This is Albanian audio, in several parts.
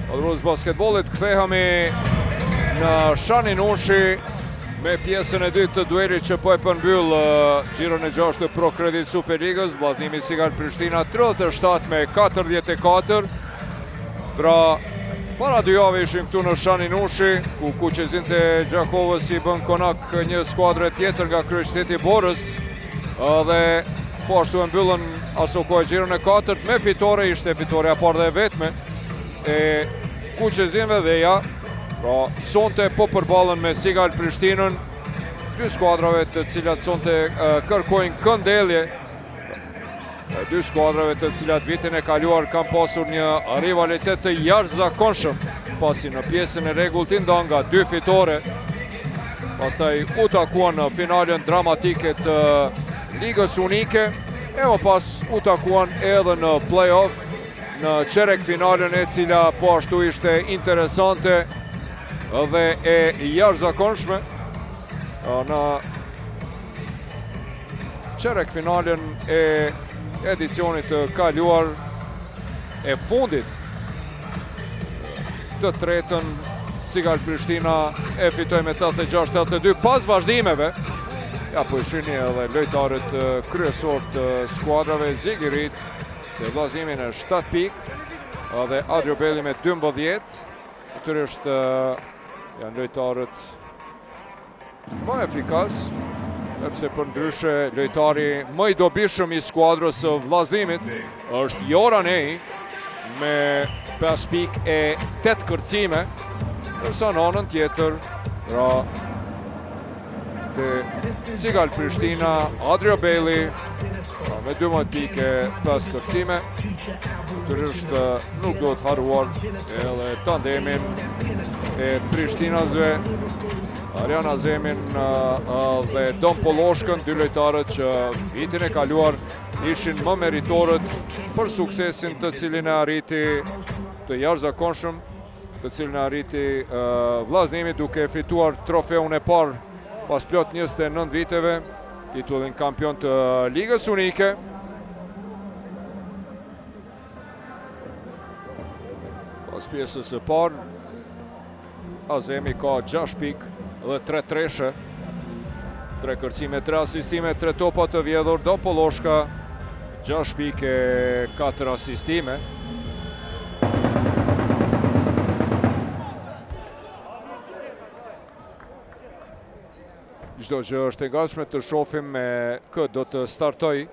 Adhurës basketbolit, kthehemi në Shanin Ushi me pjesën e dytë të duelit që po e përmbyll gjirën e 6 Pro Credit Superligës, vllaznimi Sigal Prishtina 37-44. Pra, para 2 javë ishim këtu në Shanin Ushi, ku Kuqezinte Gjakovës i bën konak një skuadre tjetër nga kryeqyteti Borës, dhe po ashtu e mbyllën asokoj gjirën e 4 me fitore, ishte fitoreja e parë dhe e vetme e Kuqezinve dhe ja. Pra, sonte po përballen me Sigal Prishtinën, dy skuadrave të cilat sonte kërkojnë këndellje. Dy skuadrave të cilat vitin e kaluar kanë pasur një rivalitet të jashtëzakonshëm, pasi në pjesën e rregullt i ndan nga 2 fitore. Pastaj u takuan në finalen dramatike të Ligës Unike, e më pas u takuan edhe në play-off në qerek finalen, e cila po ashtu ishte interesante dhe e jashtëzakonshme. Në qerek finalen e edicionit të kaluar, e fundit të tretën, Sigal Prishtina e fitoi me 86-82 pas vazhdimeve. Ja, po shihni edhe lojtarët kryesor të skuadrave, Zigirit të vllaznimin e 7 pikë dhe Adrio Belli me 12. Natyrisht janë lojtarët më efikas, sepse përndryshe lojtari më i dobishëm i skuadrës së vllazimit është Joranej me 5 pikë e 8 kërcime, ndërsa në anën tjetër te Sigal Prishtina, Adrio Belli me 12 pikë e 5 kërcime. Natyrisht nuk do të harruar edhe tandemin e Prishtinasve, Ariana Zemin dhe Don Poloshkën, dy lojtarët që vitin e kaluar ishin më meritorët për suksesin të cilin e arriti të jashtëzakonshëm, të cilin e arriti vllaznimi duke fituar trofeun e parë pas plot 29 viteve, titullin kampion të Ligës Unike. Pas pjesës së parë, Azemi ka 6 pikë dhe 3 treshe, 3 kërcime, 3 asistime, 3 topa të vjedhur. Don Poloshka 6 pikë e 4 asistime. Çdo gjë është e gatshme të shohim me kë do të startoj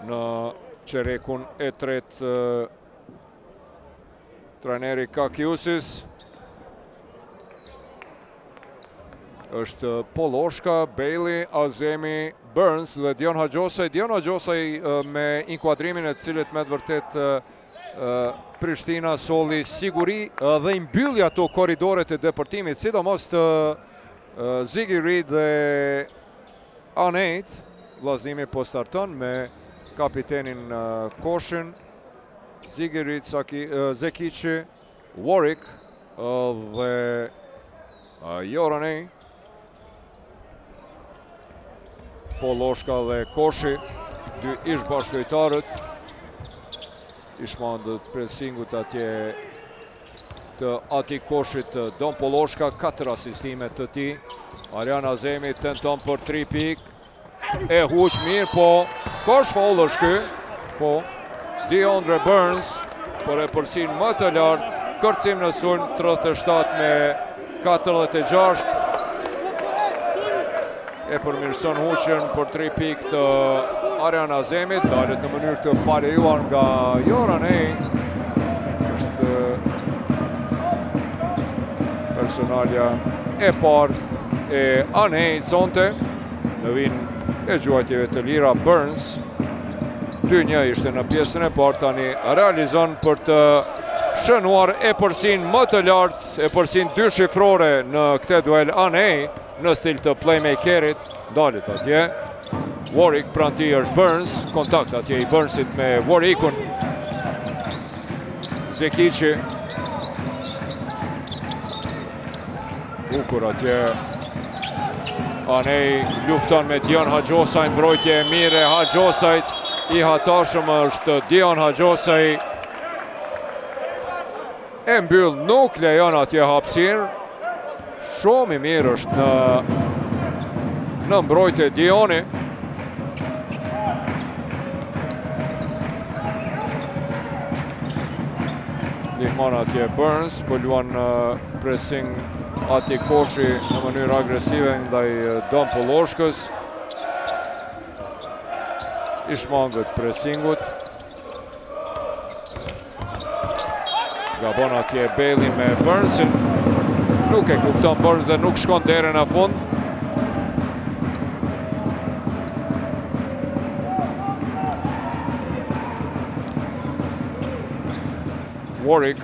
në qerekun e tretë trajneri Kakiusis. Është Poloshka, Bailey, Azemi, Burns dhe Dion Haxhosaj. Dion Haxhosaj me inkuadrimin e cilit me të vërtet Prishtina solli siguri dhe i mbylli ato korridoret e depërtimit, sidomos të Zigirit dhe Anejt. Vllaznimi po starton me kapitenin Koshin, Zigirit, Zekici, Warwick dhe Joranej. Poloshka dhe Koshi, dy ish bashkëlojtarët. Ishmandët presingut atje të ati Koshit Don Poloshka, 4 asistime të ti. Ariana Zemi tenton për 3 pikë, e huq mirë, po kosh foul është ky, po DeAndre Burns për e përsin më të lartë, kërcim në sulm 37-46. E përmirëson huqën për 3 pikë të Ariana Zemit, dalet në mënyrë të palejuar nga Joranej. Është personalja e parë e Anej sonte, në vin e gjuajtjeve të lira Burns. 2-1 ishte në pjesën e parë, tani realizon për të shënuar e përsin më të lartë, e përsin 2 shifrore në këtë duel Anej, në stil të playmakerit. Dalit atje Warwick, pranë tij është Burns, kontakt atje i Burnsit me Warwickun. Zekici, bukur atje. Anej lufton me Dion Haxhosaj, mbrojtje e mire Haxhosajt, i hatashëm është Dion Haxhosaj. e mbyll, nuk lejon atje hapësirë. Shumë i mirë është në mbrojtje Dioni. Ndihmon atje Burns, po luan pressing Ati Koshi në mënyrë agresive ndaj Don Poloshkës. I shmangët pressingut. Gabon atje Bailey me Burnsin. Nuk e kupton Burns dhe nuk shkon deri në fund. Warwick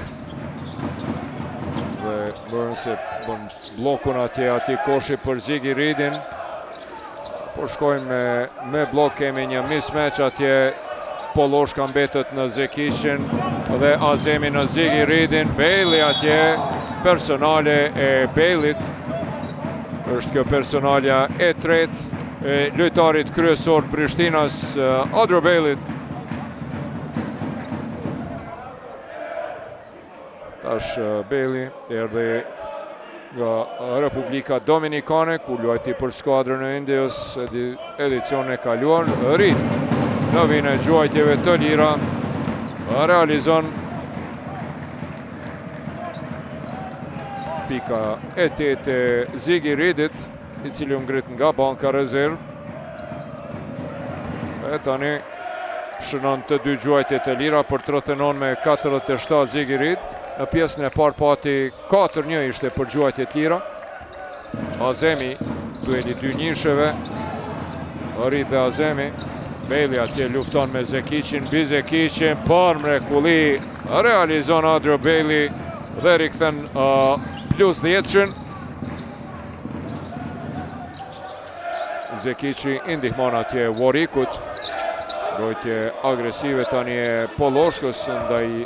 dhe Burns e bën blokun atje Ati Koshi për Ziggy Reedin. Po shkojmë me blok, kemi një mismatch atje. Poloshka mbetet në Zekishin dhe Azemi në Ziggy Reedin. Bailey atje, personale e Baileyt. Është kjo personalja e tretë e lojtarit kryesor Prishtinas, Adro Baileyt. Tash Bailey erdhi nga Republika Dominikane, ku luajti për skuadrën e Indios edicionin e kaluar. Reed në vijnë e gjuajtjeve të lira, realizon pika e 8 e Ziggy Reedit, i cili u ngrit nga banka rezerv. E tani shënon të dy gjuajtje të lira për 39 me 47 Ziggy Reed. Në pjesën e parë pati 4-1 ishte për gjuajtje të lira. Azemi, dueli dy njësheve. Reed dhe Azemi. Bailey atje lufton me Zekicin, mbi Zekicin, për mrekulli realizon Adro Bailey dhe rikthen plus 10-shin. Zekici i ndihmon atje Warwickut. Mbrojtje agresive tani e Poloshkës ndaj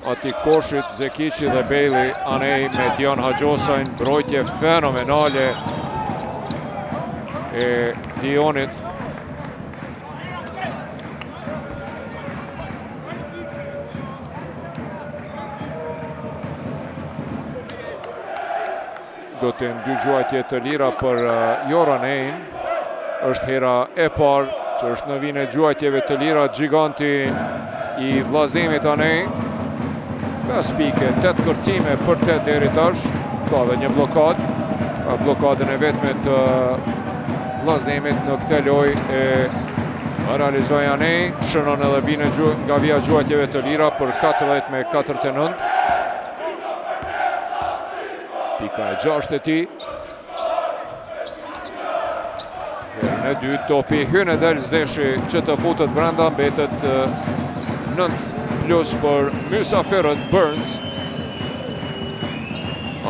Ati Koshit, Zekici dhe Bailey. Anej me Dion Hajosajn, mbrojtje fenomenale e Dionit. Do të dy gjuajtje të lira për Joran Ein. Është hera e parë që është në vijnë e gjuajtjeve të lira giganti i vllaznimit Anej. 5 pike, 8 kërcime për 8 deri tash. Ka dhe një blokad. Blokadën e vetme të vllaznimit në këtë lojë e realizoi Anej. Shënon edhe vijnë nga vija gjuajtjeve të lira për 14 me 49. Pika e 6 e tij. Herën e dytë topi hyn e del zdeshi që të futet brenda, mbetet 9 plus për mysafirët Burns.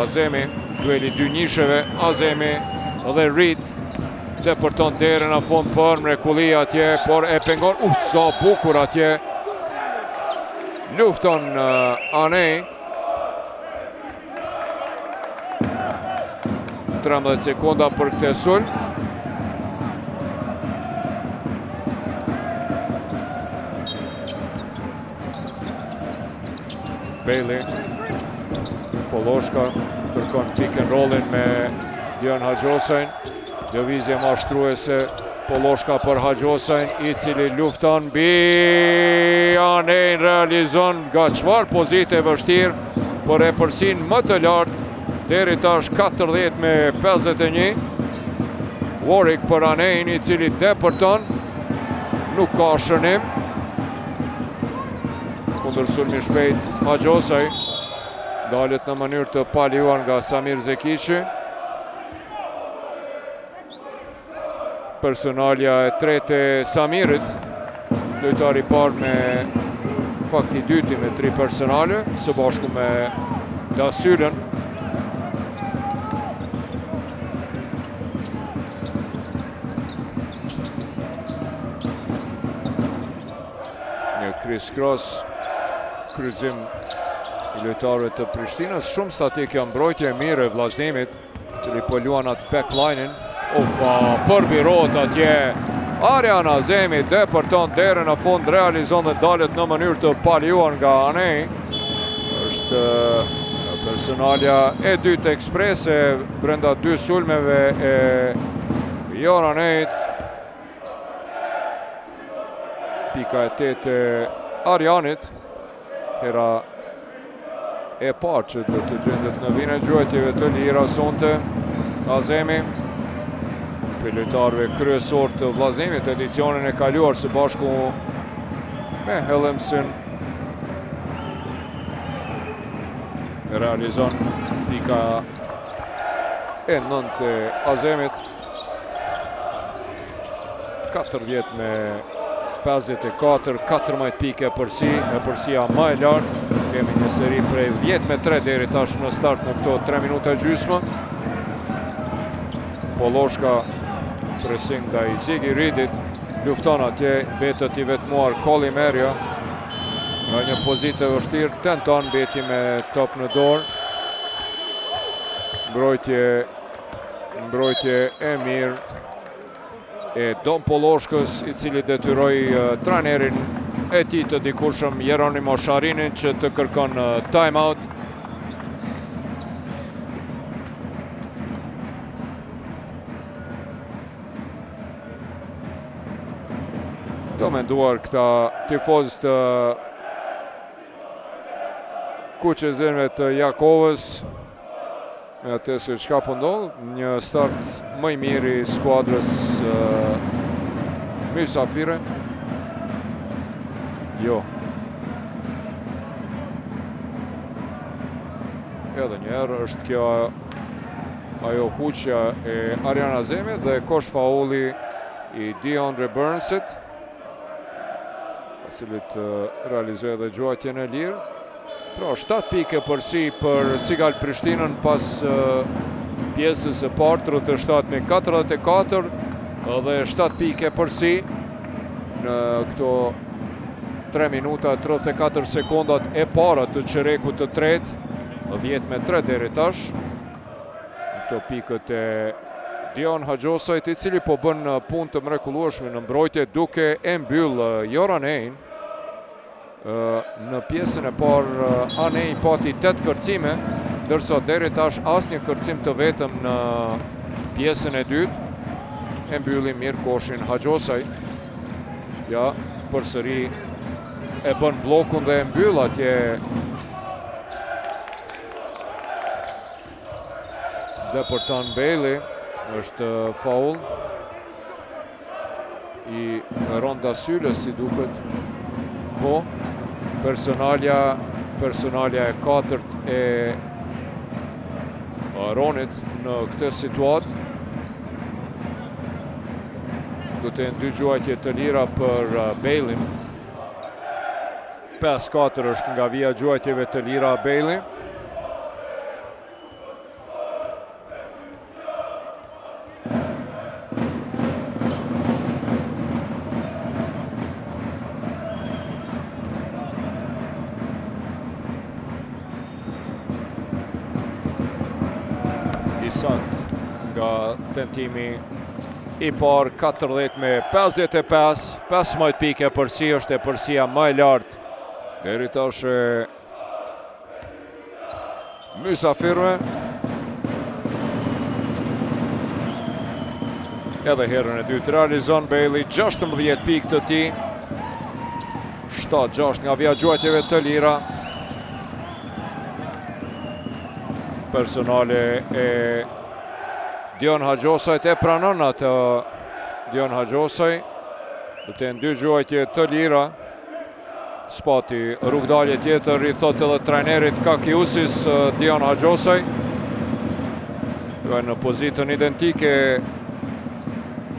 Azemi, dueli dy njësheve, Azemi dhe Reed depërton derën në fund për mrekulli atje, por e pengon, sa bukur atje. Lufton Anej. 13 sekunda për këtë sulm. Bailey, Poloshka kërkon pick and rollin me Dion Hajosajn. Lëvizje mashtruese, Poloshka për Hajosajn, i cili lufton mbi Anej, realizon nga çfarë pozite vështirë, por e përsin më të lartë, deri tash 40 me 51. Warwick për Anej, i cili depërton, nuk ka shënim. Kundër sulmi shpejt Hajosaj, dalet në mënyrë të paljuar nga Samir Zekici. Personalja e tretë e Samirit, lojtari parë me fakti dyti me 3 personale, së bashku me Dasylen. Një Chris Cross, kryqëzim i lojtarëve të Prishtinës. Shumë statike mbrojtje e mirë e vllaznimit, cili po luan atë backline-in. Përbirot atje. Arjan Azemi depërton derën në fund, realizon dhe dalet në mënyrë të paljuar nga Anej. Është është personalja e dytë eksprese brenda 2 sulmeve e Joranejt. Pika e 8 e Arjanit. Hera e parë që do të gjendet në vijën e gjuajtjeve të lira sonte. Azemi, për lojtarëve kryesor të vllaznemit edicionin e kaluar së bashku me Hellemsen, realizon pika e 9 e Azemit. 40 me 54, 14 pike përsi, e përsia më e lartë. Kemi një seri prej 10-3 deri tash në start në këto 3 minuta gjysmë. Poloshka pressing ndaj Zigi Ridit, lufton atje, betët i vetmuar Kollimeria. Nga një pozitë e vështirë, tenton beti me top në dorë. Mbrojtje e mirë e Don Poloshkës, i cili detyroi trajnerin e tij të dikurshëm Jeronimo Sharinin që të kërkon time-out. Të menduar këta tifozë të kuqezimeve të Jakovës, me atë se çka po ndodh, një start më i mirë i skuadrës Mysafire. Jo. Edhe njerë është kjo ajo huqja e Arjan Azemit dhe kosh faulli i DeAndre Burnsit, i cili realizoi edhe gjuajtjen e lirë. Pra, 7 pike përsi për Sigal Prishtinën pas pjesës e parë, 37 me 44, dhe 7 pike përsi në këto 3 minuta 34 sekundat e para të çerekut të tretë, 10-3 deri tash. Këto pikët e Dion Haxhosajt, i cili po bën punë të mrekullueshme në mbrojtje duke e mbyll Joranejn. Në pjesën e parë Anej pati 8 kërcime, ndërsa deri tash asnjë kërcim të vetëm në pjesën e dytë. E mbylli mirë koshin Haxhosaj. Ja, përsëri e bën bllokun dhe e mbyll atje Deportan Bailey. Është faul i Ronda Syles, si duket. Po, personalja e 4 e Aronit në këtë situatë. Do të jenë 2 gjuajtje të lira për Bailey. 5-4 është nga vija gjuajtjeve të lira Bailey. Sakt nga tentimi i parë, 40 me 55, 15 pike përsi, është e përsia më e lartë deri tash e Mysafirve. Edhe herën e dytë realizon Bailey 16 pikë të tij. 7-6 nga vija gjuajtjeve të lira. Personale e Dion Haxhosajt e pranon atë Dion Haxhosaj. Do të jenë 2 gjuajtje të lira. Spati rrugdalje tjetër, i thot edhe trajnerit Kakiusis Dion Haxhosaj. Në pozitën identike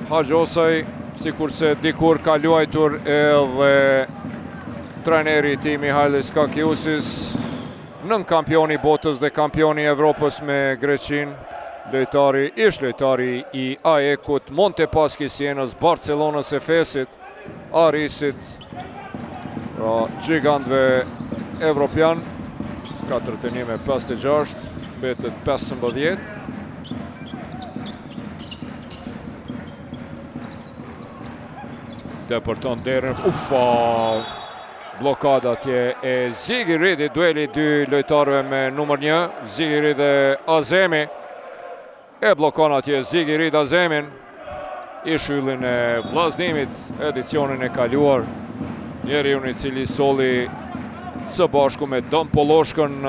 Haxhosaj, sikurse dikur ka luajtur edhe trajneri i tij Mihailis Kakiusis, nën kampioni botës dhe kampioni Evropës me Greqin, ish lojtari i AEK-ut, Montepaschi Sienës, Barcelonës, Efesit, Arisit, gjigantëve evropian. 41 me 56, mbetet 15. Deporton derën, blokada atje e Zigiri, dueli dy lojtarëve me numër 1, Zigiri dhe Azemi. E blokon atje Zigiri dhe Azemin, i shyllin e vllaznimit edicionin e kaluar. Njeri unë i cili soli së bashku me Don Poloshkën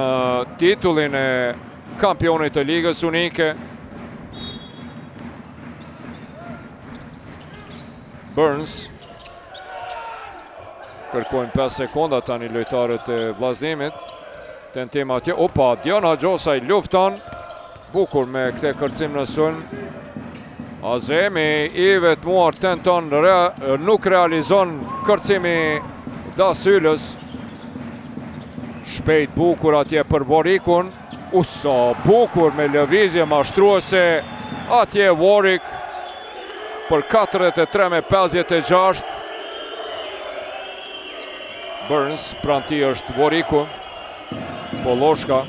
titullin e kampionit të ligës unike. Burns kërkojnë 5 sekonda tani lojtarët e vllaznimit. Tentim atje, opa, Dion Haxhosaj lufton. Bukur me këte kërcim në sulm. Azemi i vetmuar tenton, nuk realizon kërcimi Dasylës. Shpejt bukur atje për Warwickun. Usa bukur me lëvizje mashtruese atje Warwick për 43-56. Burns, pranë tij është Warwicku. Poloshka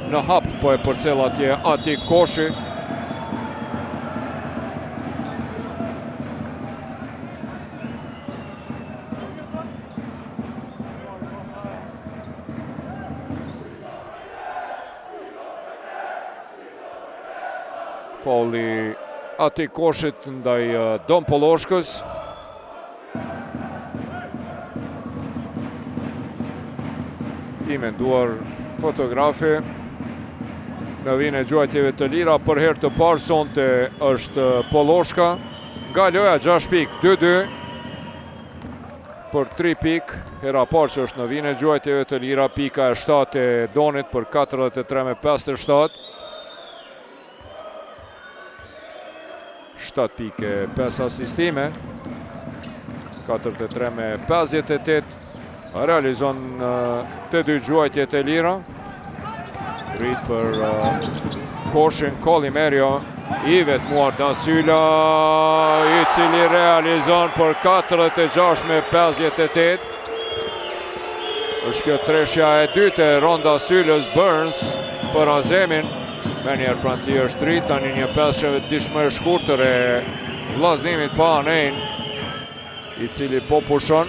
në hap po e përcjell atje Ati Koshi. Fauli Ati Koshit ndaj Don Poloshkës. I menduar fotografi. Në vinë e gjuajtjeve të lira për herë të parë sonte është Poloshka. Nga loja 6 pik, 2-2 për 3 pik. Hera parë që është në vinë e gjuajtjeve të lira, pika e 7 e Donit për 43-57. 7 pike, 5 asistime. 43-58. Realizon të dy gjuajtjet e lira. Rrit për Koshin, Kolimerio, i vetmuar Dasyla, i cili realizon për 46-58. Është kjo treshja e dytë e Ronda Sylës. Burns për Azemin. Menjer pranë tij është Rrit, tani një peshëve dishme e shkurtër e vllaznimit pa anen, i cili po pushon.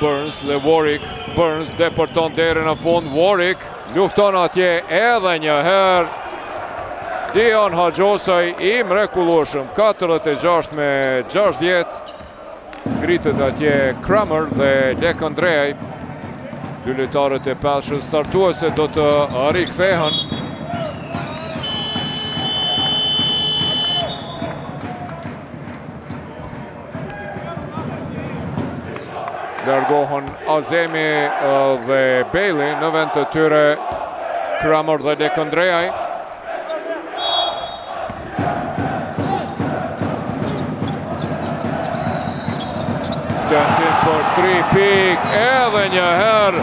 Burns dhe Warwick. Burns depërton deri në fund. Warwick lufton atje edhe një herë. Dion Haxhosaj i mrekullueshëm, 46-60. Ngritet atje Kramer dhe Lekandreaj. Dy lojtarët e peshës startuese do të rikthehen. Largohen Azemi dhe Bailey në vend të tyre Kramer dhe Lekandreaj. Tentim për 3 pik, edhe një herë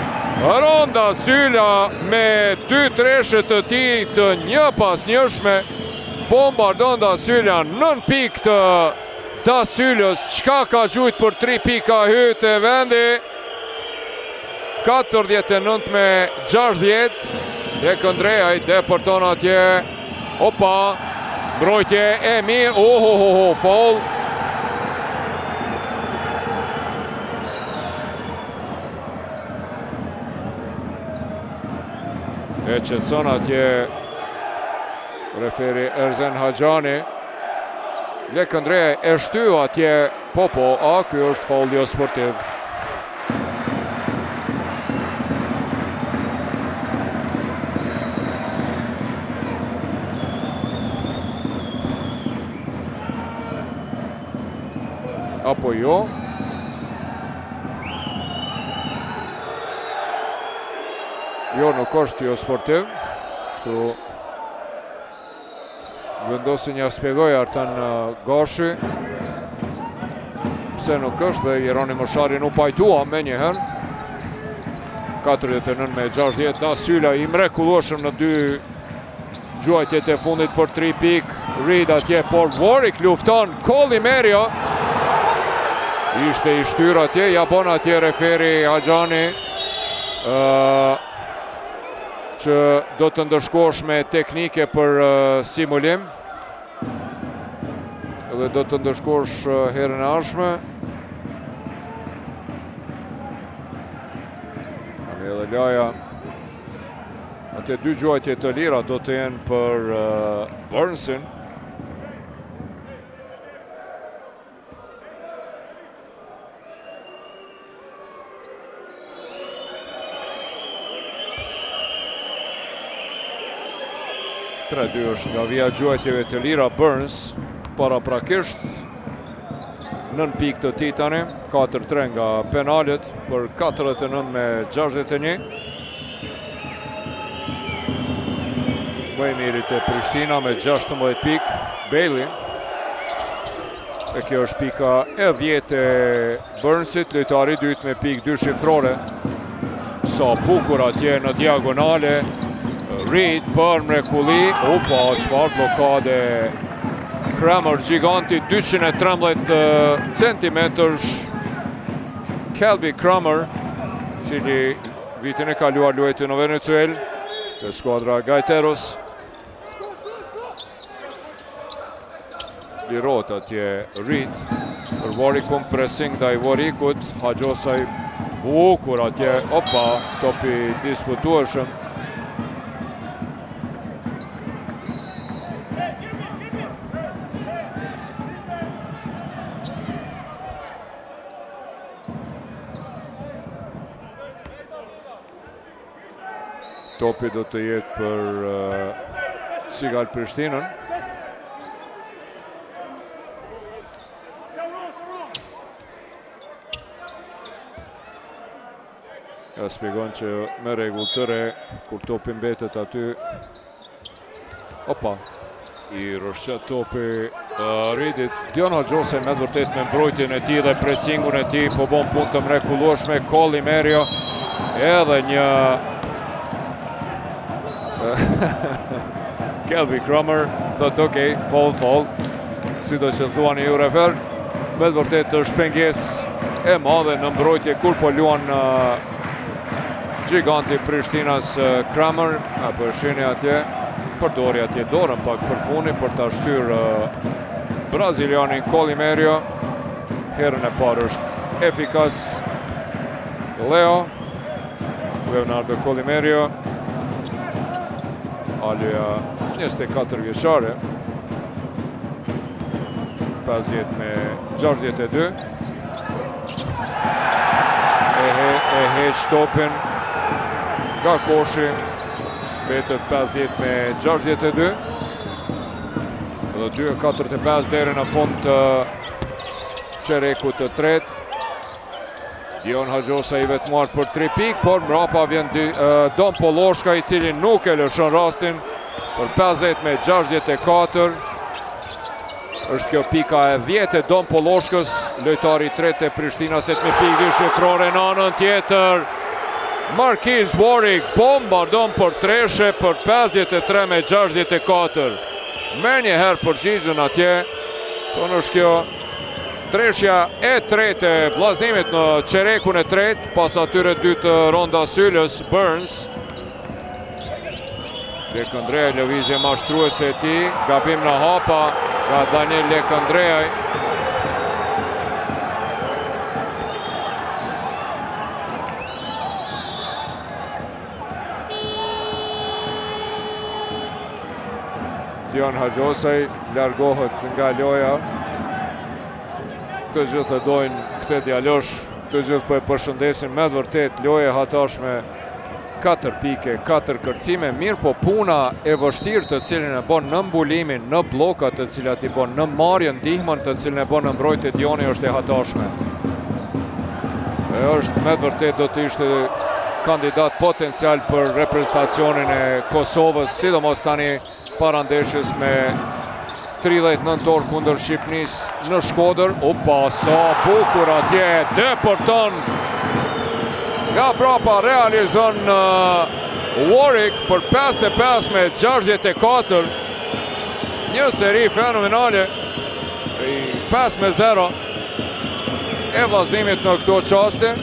Ronda Syla me 2 treshe të tij të një pas njëshme. Bombardon Dasyla 9 pik të Dasylës, qka ka gjujt për 3 pika hyt e vendi. 49-60. Lekandreaj depërton atje. Opa, mbrojtje e mirë. Foul. E qetson atje referi Erzen Haxhani. Lekandreaj e shtyu atje, po, a ky është faul jo sportiv. Apo jo? Jo, nuk është jo sportiv. Kështu vendosi një spjegoj Artan Gashi pse nuk është, dhe Jeroni Moshari nuk pajtua me njëherë. 49-60. Dasyla i mrekullueshëm në 2 gjuajtjet e fundit për 3 pik. Reed atje, por Warwick lufton. Kolimerio ishte i shtyr atje, ja bon atje referi Haxhani që do të ndëshkosh me teknike për simulim dhe do të ndëshkosh herën e ardhshme. Kemi edhe laja. Ate 2 gjuajtje të lira do të jenë për Burnsin. Tre-dy është nga vija gjuajtjeve të lira Burns, paraprakisht 9 pikë të tij tani, 4-3 nga penalet për 49-61. Më i miri te Prishtina me 16 pikë, Bailey. E kjo është pika e 10 e Burnsit, lojtari i dytë me pikë 2 shifrore. Sa bukur atje në diagonale. Reed për mrekulli, opa, çfarë blokade Kramer, giganti 213 centimetrësh Kelby Kramer, cili vitin e kaluar luajti në Venezuelë te skuadra Gaiteros. Lirot atje Reed, për Warikun pressing ndaj Warikut, Hajosaj bukur atje, opa, topi disputueshëm. Topi do të jetë për Sigal Prishtinën. Ja shpjegon që me rregull të re, kur topi mbetet aty. Opa, i rrëshqet topi Reedit. Dion Hajosaj me të vërtet me mbrojtjen e tij dhe presingun e tij, po bon punë të mrekullueshme. Kollimerio, edhe një Kelby Kramer thot okej, fall, si do që thuani ju refer, me të vërtet është pengesë e madhe në mbrojtje kur po luan giganti Prishtinas Kramer, apo shihni atje, përdori atje dorën pak për funi për ta shtyrë brazilianin Kollimerio. Herën e parë është efikas Leonardo Kollimerio. Alja 24 vjeçare, 50 me 62. E heq topin nga koshi, betet 50 me 62. Dhe 2:45 deri në fund të çerekut të tretë. Dion Hajosaj i vetmuar për 3 pikë, por mrapa vjen Don Poloshka, i cili nuk e lëshon rastin për 50 me 64. Është kjo pika e 10 e Don Poloshkës, lojtari i tretë e Prishtinës me pikë shifrore në anën tjetër. Marquis Warwick bombardon për treshe për 53 me 64. Merr një herë përgjigjen atje, tonë është kjo treshja e tretë e vllazënimit në çerekun e tretë, pas atyre dy të Ronda Syllës, Burns. Lekandreja lëvizje mashtruese e tij, gabim në hapa nga Daniel Lekandreja. Dion Hajosaj largohet nga loja. Të gjithë e dojnë këtë djalosh, të gjithë po e përshëndesin me të vërtet loje hatashme, 4 pike, 4 kërcime, mirë po puna e vështirë të cilin e bon në mbulimin, në blokat të cilat i bon, në marrjen ndihmën të cilin e bon në mbrojtje Dioni është e hatashme. E është me të vërtet do të ishte kandidat potencial për reprezentacionin e Kosovës, sidomos tani parandeshjes me 39 orë kundër Shqipënisë në Shkodër. Opa, sa bukur atje, deporton nga brapa, realizon Warwick për 55 me 64. Një seri fenomenale, 5-0 e vllazënimit në këto qaste.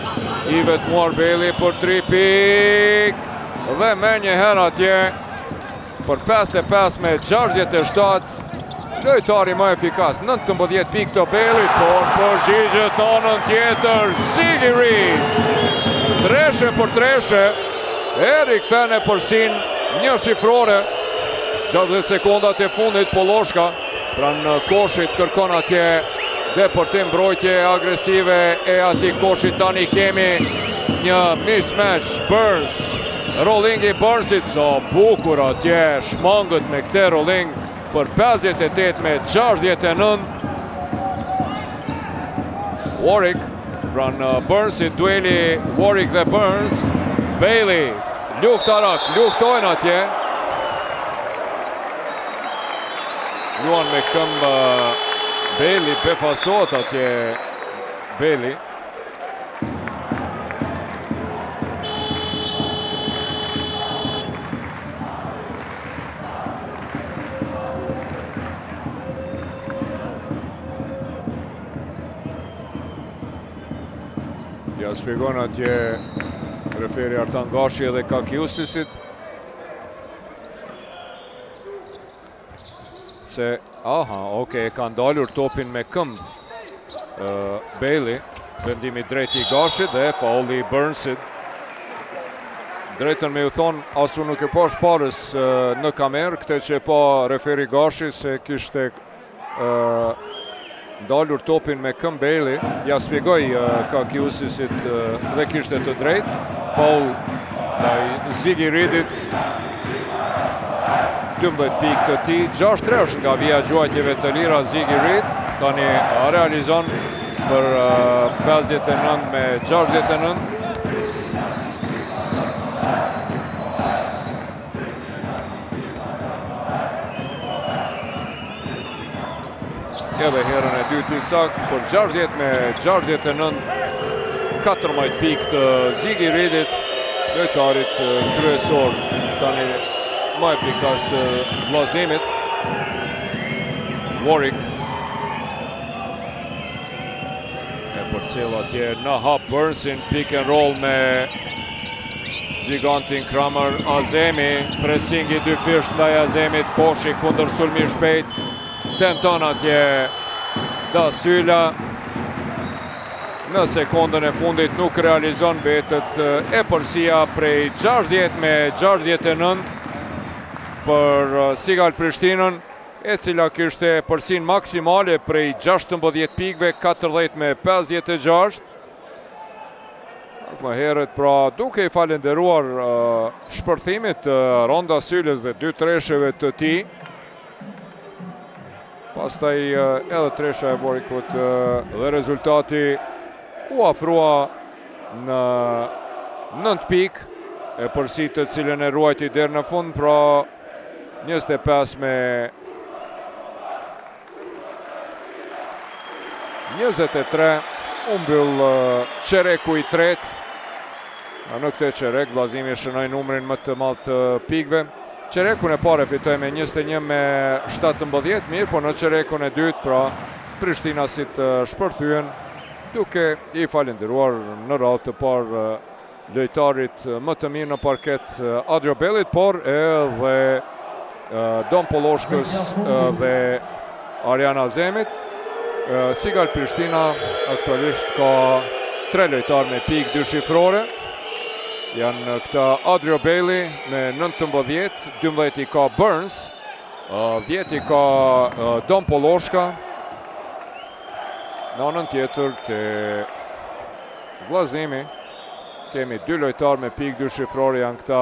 I vetmuar Bailey për 3 pikë dhe me një herë atje për 55 me 67. Lojtari më efikas, 19 pikë të Bailey, por përgjigjet në anën tjetër, Ziggy Reed. Treshe për treshe. Eri kthene përsin një shifrore. 60 sekundat e fundit Poloshka. Pran koshit kërkon atje depërtim mbrojtje agresive e ati koshit. Tani kemi një mismatch. Burns. Rolling i Burnsit. So bukur atje. Shmangët me këte rolling për 58 me 69. Warwick. Pran Burnsit dueli Warwick dhe Burns. Bailey. Luftarak. Luftojnë atje. Luan me këmbë Bailey, befasot atje Bailey. Ja shpjegon atje referi Artan Gashi edhe Kakiusisit se ka ndalur topin me këmbë Bailey. Vendimi drejt i Gashit dhe faulli i Burnsit. Drejtën me ju thonë, asu nuk e pash parës në kamerë, këte që pa referi Gashi se kishte ndalur topin me këmbë Bailey. Ja spjegoj Kakiusisit dhe kishte të drejt. Faul ndaj Ziggy Reedit. 12 pikë të ti, 6-3 është nga vija gjuajtjeve të lira Ziggy Reed. Tani realizon për 59 me 69. Edhe herën e dytë i saktë për 60 me 69. 14 pikë të Ziggy Reedit, lojtarit kryesor tani më efikas të vllazërimit. Warwick. E përcjell atje në hap Burnsin, pick and roll me gigantin Kramer. Azemi, pressingi dy fisht ndaj Azemit, Koshi kundër sulmi shpejt. Tenton atje Da Syla. Në sekundën e fundit nuk realizon, betet e përsia prej 60 me 69 për Sigal Prishtinën, e cila kishte përsin maksimale prej 16 pikve, 14 me 56. Më herët, pra duke i falenderuar shpërthimit Ronda Syles dhe 2 tresheve të ti. Pastaj edhe tresha e Warwickut dhe rezultati u afrua në 9 pikë e përsit të cilën e ruajti deri në fund, pra 25 me 23. U mbyll qereku i tret. Në këtë qerek vllazimi shënoi numrin më të madh të pikëve. Qerekun e parë fitoi me 21 me 17, mirë, po në qerekun e dytë, pra Prishtinasit shpërthyen, duke i falenderuar në radhë të parë lojtarit më të mirë në parket Adrio Bellit, por edhe Dom Poloshkës dhe Ariana Azemit. Sigal Prishtina aktualisht ka 3 lojtar me pikë 2 shifrore. Janë këta Adrio Bailey me 19, 12 i ka Burns, 10 i ka Dom Poloshka. Në anën tjetër të vllazëmi kemi 2 lojtar me pikë 2 shifrore, janë këta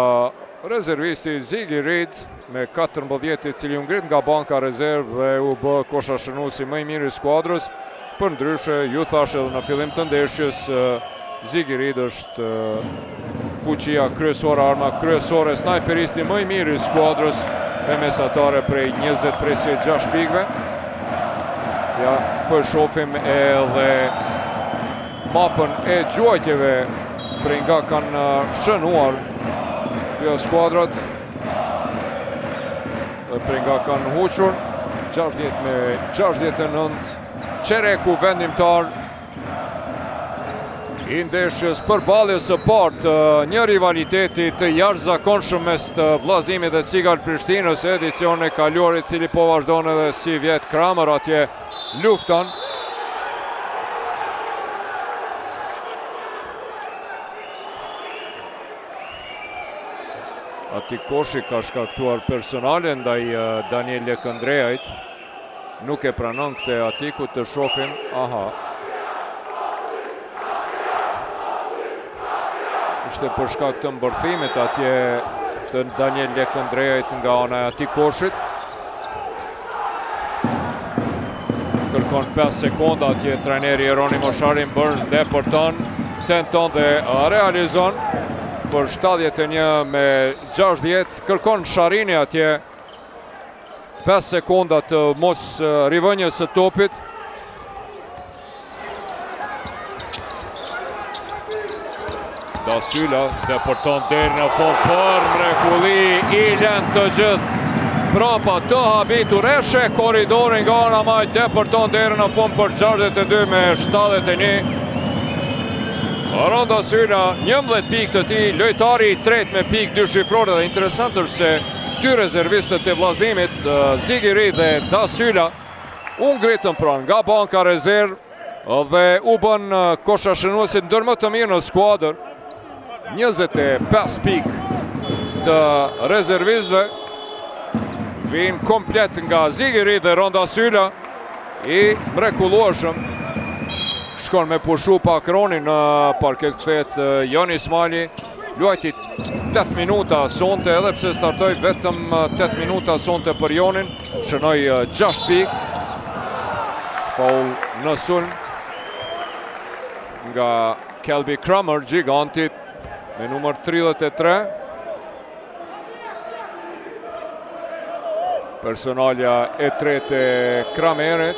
rezervisti Ziggy Reed me 14, i cili u ngrit nga banka rezervë dhe u bë koshashënuesi më i mirë i skuadrës. Për ndryshe, ju thash edhe në fillim të ndeshjes, Ziggy Reed është fuqia kryesore, arma kryesore, snajperisti më i mirë i skuadrës, me mesatare prej 20-6 pikëve. Ja, përshofim edhe mapën e gjuajtjeve prej nga kanë shënuar kjo skuadrat dhe prej nga kanë huqur. 60 me 69, qereku vendimtar i ndeshjes përballjes së parë, një rivaliteti të jashtëzakonshëm mes të vllazërimit dhe Sigal Prishtinës, edicion e kaluar, i cili po vazhdon edhe si vjet. Kramer atje lufton. Ati Koshi ka shkaktuar personale ndaj Daniel Lekëndreajt. Nuk e pranon këtë Atiku, të shohim. Aha. Ishte për shkak të mbërthimit atje të Daniel Lekëndreajt nga ana e Ati Koshit. Kërkon 5 sekonda atje trajneri Jeronimo Sharin Burns deporton, tenton dhe realizon për 71-60. Kërkon Sharini atje 5 sekonda të mos rivënjës së topit. Da Sylla deporton deri në fund për mrekulli i lënë të gjithë prapa të habitur. Eshe korridorin nga ana majt, deporton deri në fund për 62-71. Ron Da Sylla 11 pikë të tij, lojtari i tretë me pikë 2 shifrore, dhe interesant është se 2 rezervistët e vllazënimit, Ziggy Reed dhe Da Sylla, u ngritën pranë nga banka rezervë dhe u bën koshashënuesit ndër më të mirë në skuadër. 25 pikë të rezervistëve vijnë komplet nga Ziggy Reed dhe Ron Da Sylla, i mrekullueshëm. Shkon me pushu pak Ronin në parket, kthehet Joni Ismaili. Luajti 8 minuta sonte, edhe pse startoi vetëm 8 minuta sonte për Jonin. Shënoi 6 pikë. Foul në sulm nga Kelby Kramer, gigantit me numër 33. Personalja e tretë e Kramerit.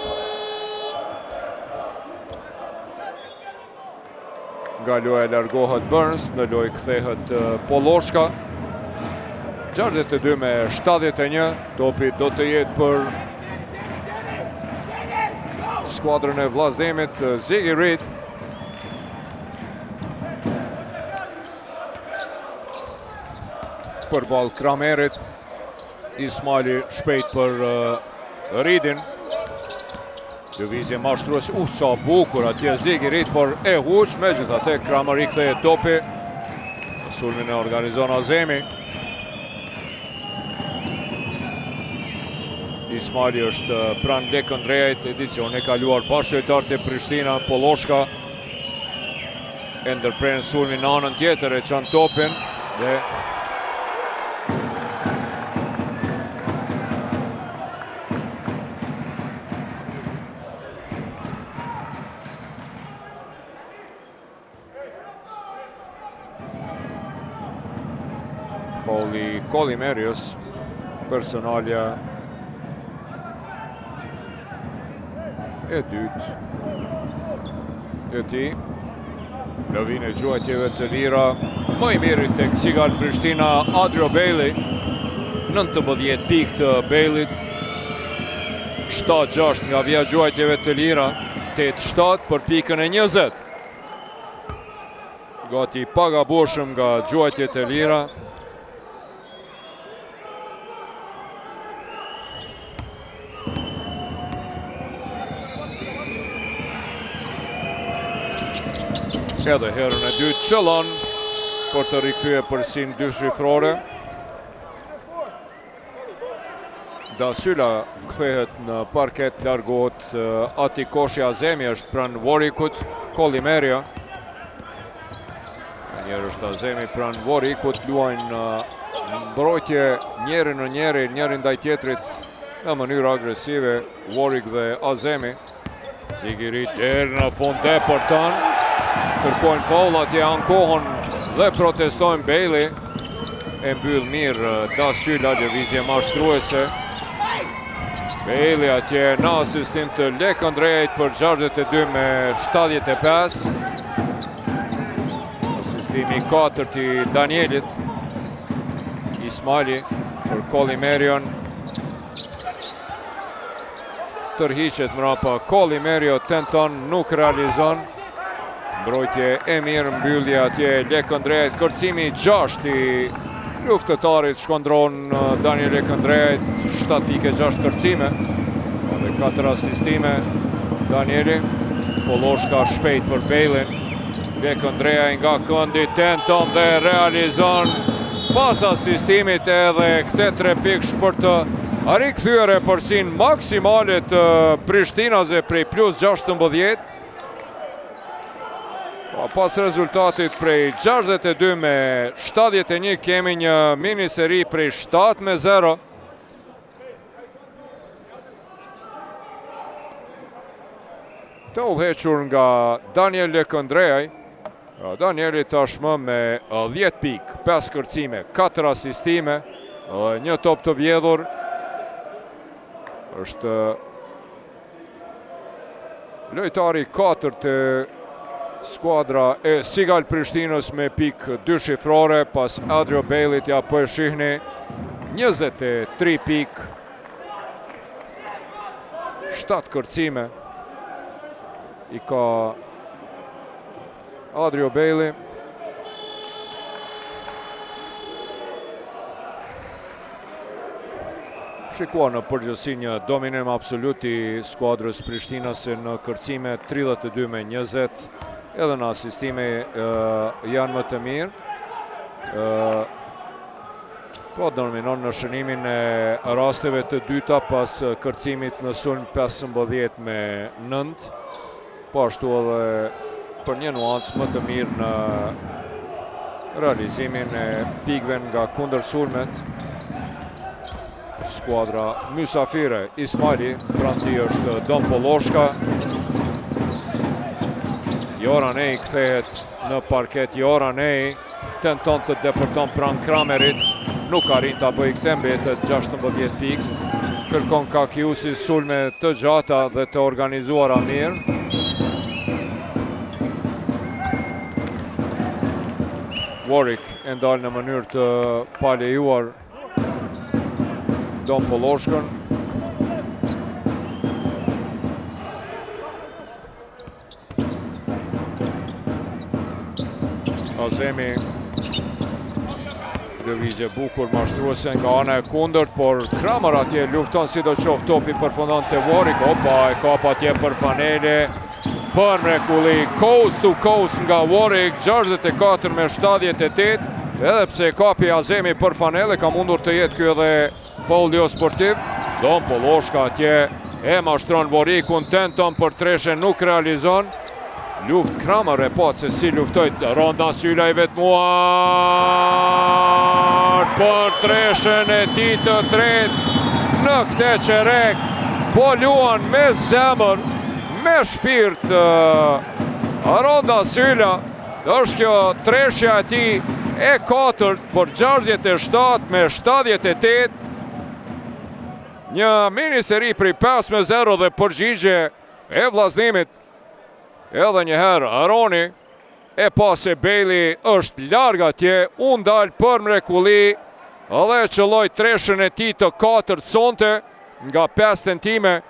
Nga loja largohet Burns, në lojë kthehet Poloshka. 62-71, topi do të jetë për skuadrën e vllazënimit Ziggy Reed. Përballë Kramerit, Ismaili shpejt për Reedin. Lëvizje mashtrues, sa bukur atje Ziggy Reed, por e huq, megjithatë Kramer i kthehet topi. Sulmin e organizon Azemi. Ismaili është pranë Lekëndreajt, edicion e kaluar bashkëlojtarët e Prishtina, Poloshka. E ndërpren sulmin në anën tjetër, e çon topin dhe fauli Kolimerius, personalja e dytë e tij. Lëvizje e gjuajtjeve të lira, më i miri tek Sigal Prishtina, Adrio Bailey. 19 pikë të Baileyt, 7-6 nga vija gjuajtjeve të lira, 8-7 për pikën e 20. Gati pagabueshëm nga gjuajtjet e lira. Edhe herën e dytë qëllon për të rikthyer përsin 2 shifrore. Da Sylla kthehet në parket, largohet Ati Koshi. Azemi është pranë Warwickut, Kolimeria. Njërë është Azemi pranë Warwickut, luajnë mbrojtje njëri në njëri, njëri ndaj tjetrit në mënyrë agresive, Warwick dhe Azemi. Ziggy Reed deri në fund deporton. Kërkojnë faul, atje ankohen dhe protestojnë. Bailey e mbyll mirë Da Sylla, lëvizje mashtruese. Bailey atje në asistim të Lekëndreajt për 62-75. Asistimi 4 i Danielit. Ismaili për Kolimerion. Tërhiqet mrapa Kolimerio, tenton, nuk realizon. Mbrojtje e mirë, mbyllje atje Lekëndreajt. Kërcimi 6 i luftëtarit shkondron Daniel Lekëndreajt, 7 pikë 6 kërcime dhe 4 asistime Danieli. Poloshka shpejt për Bailey. Lekëndreajt nga këndi tenton dhe realizon pas asistimit edhe këte 3 pikë për të rikthyer përsin maksimale të Prishtinase prej plus 16. Pas rezultatit prej 62 me 71 kemi një mini seri prej 7-0. Të udhëhequr nga Daniel Lekëndreaj. Danieli tashmë me 10 pikë, 5 kërcime, 4 asistime, një top të vjedhur. Është lojtari 4 të skuadra e Sigal Prishtinës me pikë 2 shifrore, pas Adrio Bejlit ja po e shihni 23 pikë, 7 kërcime i ka Adrio Bejli. Shikua në përgjithësi një dominim absolut i skuadrës Prishtinase në kërcime 32-20, edhe në asistime janë më të mirë. Po dominon në shënimin e rasteve të dyta pas kërcimit në sulm 15-9. Po ashtu edhe për një nuancë më të mirë në realizimin e pikëve nga kundër sulmet. Skuadra mysafire Ismaili, pranë tij është Don Polloshka. Joranej kthehet në parket. Joranej tenton të depërton pranë Kramerit, nuk arrin ta bëjë këtë, mbetet 16 pikë. Kërkon Kakiusi sulme të gjata dhe të organizuara mirë. Warwick e ndal në mënyrë të palejuar Don Polloshkën. Azemi lëvizje bukur mashtruese nga ana e kundërt, por Kramer atje lufton sidoqoftë, topi përfundon te Warwick. Opa, e kap atje për Fanele. Për mrekulli, coast to coast nga Warwick, 64-78, edhe pse kapi Azemi për Fanele, ka mundur të jetë kjo edhe faul jo sportiv. Don Polloshka atje e mashtron Warwickun, tenton për treshen, nuk realizon. Luft Kramer e po se si luftoj. Ronda Syla i vetmuar për treshen e tij të tretë në këtë qerek. Po luan me zemër, me shpirt. Ronda Syla, është kjo treshja e tij e 4 për 67-78. Një mini seri prej 5-0 dhe përgjigje e vllaznimit. Edhe njëherë Aroni e pas e Bejli është larg atje, unë dal për mrekulli edhe qëlloj treshen e tij të 4 sonte nga 5 tentime.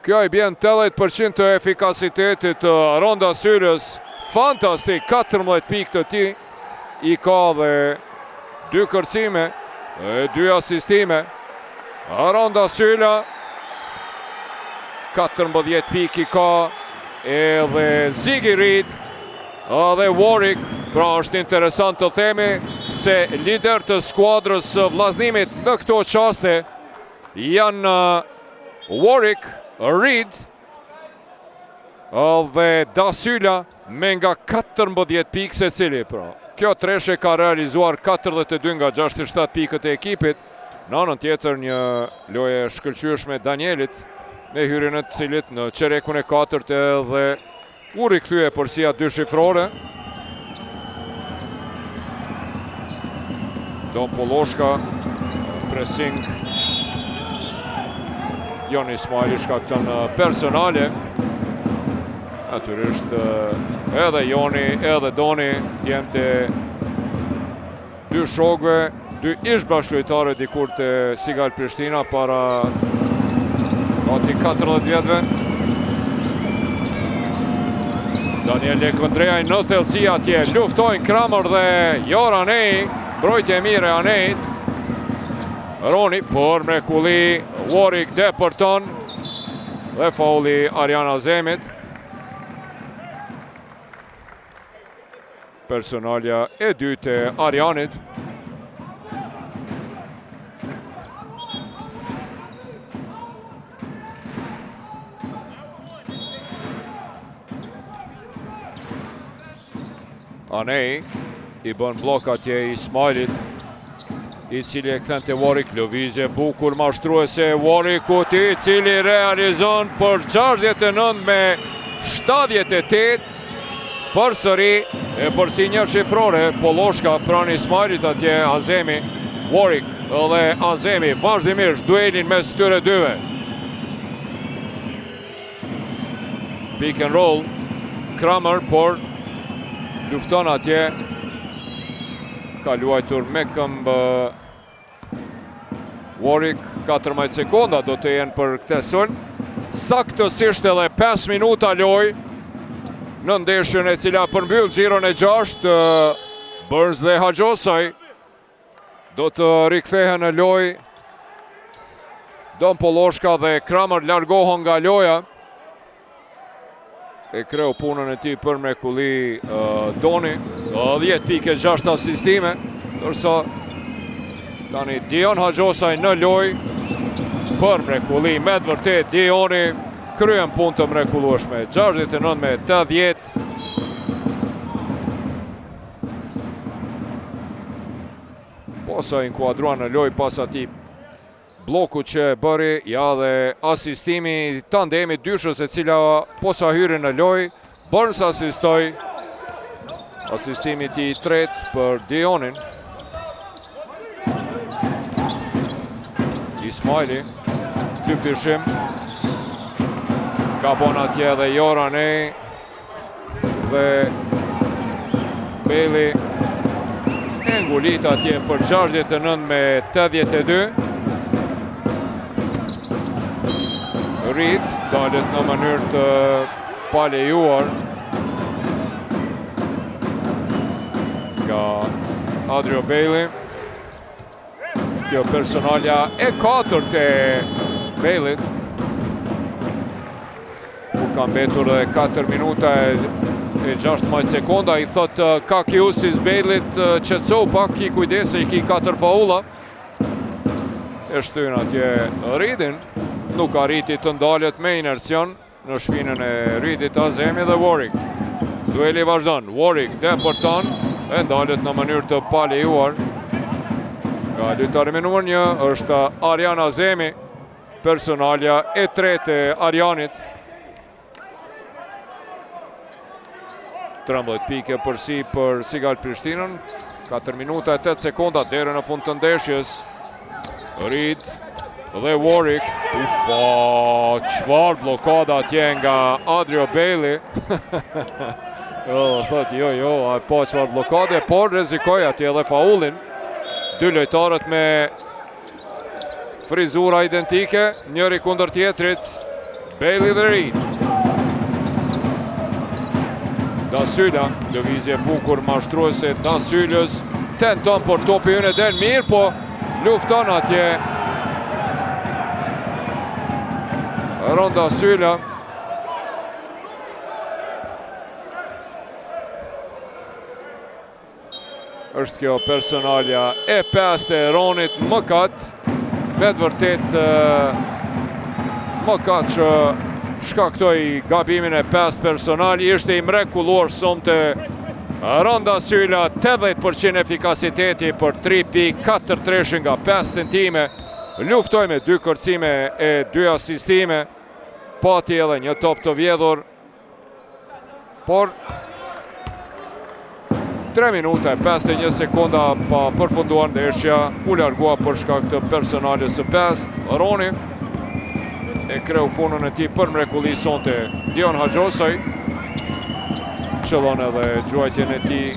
Kjo i bjen 80% të efikasitetit të Ronda Sylës. Fantastik, 14 pikë të tij i ka dhe 2 kërcime e 2 asistime. Ronda Syla 14 pikë i ka. Edhe Ziggy Reed edhe Warwick. Pra është interesant të themi se lider të skuadrës së vllaznimit në këto qaste janë Warwick, Reed dhe Dasyla me nga 14 pikë secili. Pra kjo treshe ka realizuar 42 nga 67 pikët e ekipit. Në anën tjetër një lojë shkëlqyeshme Danielit me hyrjen e të cilit në qerekun e 4 edhe u rikthye përsia 2 shifrore. Don Polloshka, pressing. Jon Ismaili shkakton personale. Natyrisht edhe Joni edhe Doni djemë të 2 shokëve, 2 ish bashkëlojtarë dikur të Sigal Prishtina para gati 40 vjetëve. Daniel Lekëndreaj në thellësi atje, luftojnë Kramer dhe Joranej, mbrojtje e mire Anejt. Roni për mrekulli, Warwick depërton dhe fauli Arjan Azemit. personalja e dytë e Arjanit. Anej i bën blok atje Ismailit, i cili e kthen te Warwick, lëvizje bukur mashtruese e Warwickut, i cili realizon për 69 me 78. Përsëri e përsi një shifrore, Poloshka pranë Ismailit atje Azemi, Warwick dhe Azemi vazhdimisht duelin mes tyre dyve. Pick and roll, Kramer, por lufton atje, ka luajtur me këmbë Warwick, 14 sekonda do të jenë për këtë sulm. Saktësisht edhe 5 minuta loj në ndeshjen e cila përmbyll xhiron e 6, Burns dhe Hajosaj do të rikthehen në loj. Don Poloshka dhe Kramer largohon nga loja. E kreu punën e tij për mrekulli Doni, 10 pike 6 asistime, ndërsa tani Dion Hajosaj në loj për mrekulli. Me të vërtet Dioni kryen punë të mrekullueshme, 69 me 80. Posa inkuadruan në loj pas atij bloku që bëri, ja dhe asistimi tandemi dyshës e cila posa hyri në loj. Burns asistoi, asistimi i tretë për Dionin. Ismaili, dy fishim, ka bon atje dhe Jorane dhe Beli e ngulit atje për 69 me 82. Reed dalet në mënyrë të palejuar nga Adrio Bailey. Kjo personalja e 4 e Bailey. Ku ka mbetur dhe 4 minuta e 16 sekonda. I thot Kakiusis Bailey qetëso pak, ki kujdese, i ki 4 faulla. E shtyn atje Reedin. Nuk arriti të ndalet me inercion në shpinën e Reedit Azemi dhe Warwick. Dueli vazhdon, Warwick deporton e ndalet në mënyrë të palejuar. Nga lojtari me numër 1 është Arjan Azemi, personalja e tretë e Arjanit. 13 pike përsi për Sigal Prishtinën, 4 minuta e 8 sekonda deri në fund të ndeshjes. Reed dhe Warwick, ufa, qfar blokada atje nga Adrio Bailey. Thot, jo, po qfar blokade, por rezikoj atje edhe faullin. Dy lojtarët me frizura identike, njëri kundër tjetrit, Bailey dhe Reed. Dasyla, lëvizje bukur mashtruese Dasyles, tenton për topi unë e del mirë, po lufton atje Ronda Syla. Është kjo personalja e 5 e Ronit mëkat. Me të vërtet mëkat që shkaktoi gabimin e 5 personali. Ishte i mrekulluar sonte Ronda Syla, 80% efikasiteti për 3.4 nga 5 tentime. Luftoj me 2 kërcime e 2 asistime, pati edhe një top të vjedhur, por 3 minuta e 51 sekonda pa përfunduar ndeshja, u largua për shkak të personales së 5. Roni e kreu punën e tij për mrekulli sonte Dion Hajosaj, qëllon edhe gjuajtjen e tij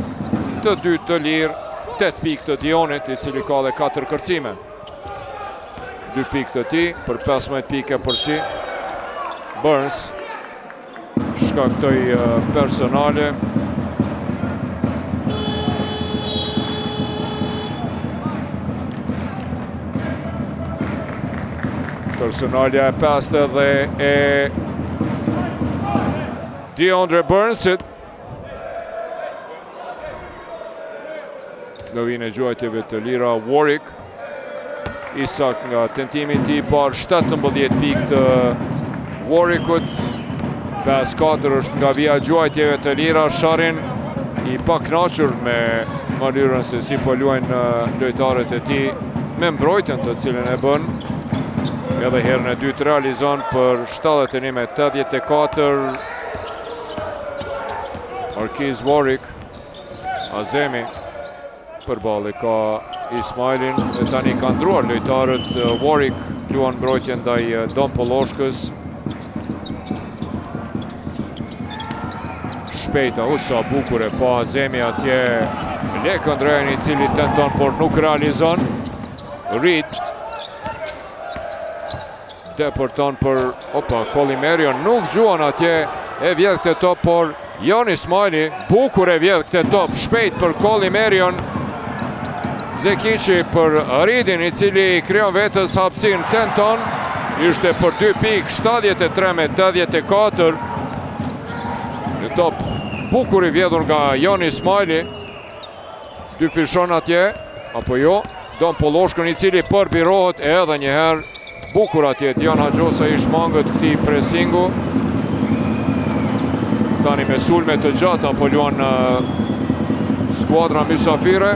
të dytë të lirë, 8 pikë të Dionit, i cili ka dhe 4 kërcime. 2 pikë të ti, për 15 pike përsi. Burns shkaktoi personale. Personalja e 5 dhe e DeAndre Burnsit. në vijnë e gjuajtjeve të lira Warwick. Isak nga tentimi ti par 17 pikë të Warwickut. 5-4 është nga vija gjuajtjeve të lira. Sharin i paknaqur me mënyrën se si po luajnë lojtarët e tij me mbrojtjen të cilën e bën. Edhe herën e dytë realizon për 71-84. Marquis Warwick. Azemi përballë ka Ismailin e tani ka ndruar lojtarët. Warwick luan mbrojtjen ndaj Don Polloshkës. Shpejta, sa bukur e pa Azemi atje Lekandrejani i cili tenton por nuk realizon. Reed deporton për Kolimerion, nuk gjuan atje, e vjedh këtë top, por Jon Ismaili bukur e vjedh këtë top, shpejt për Kolimerion. Zekici për Reedin i cili krijon vetës hapësirë, tenton, ishte për 2 pikë, 73-84. Një top bukur i vjedhur nga Jon Ismaili. 2 fishon atje, apo jo, Don Polloshkën i cili përbirohet edhe njëherë. Bukur atje, Dion Hagjosa i shmangët këti presingu. Tani me sulme të gjata po luan skuadra mysafire.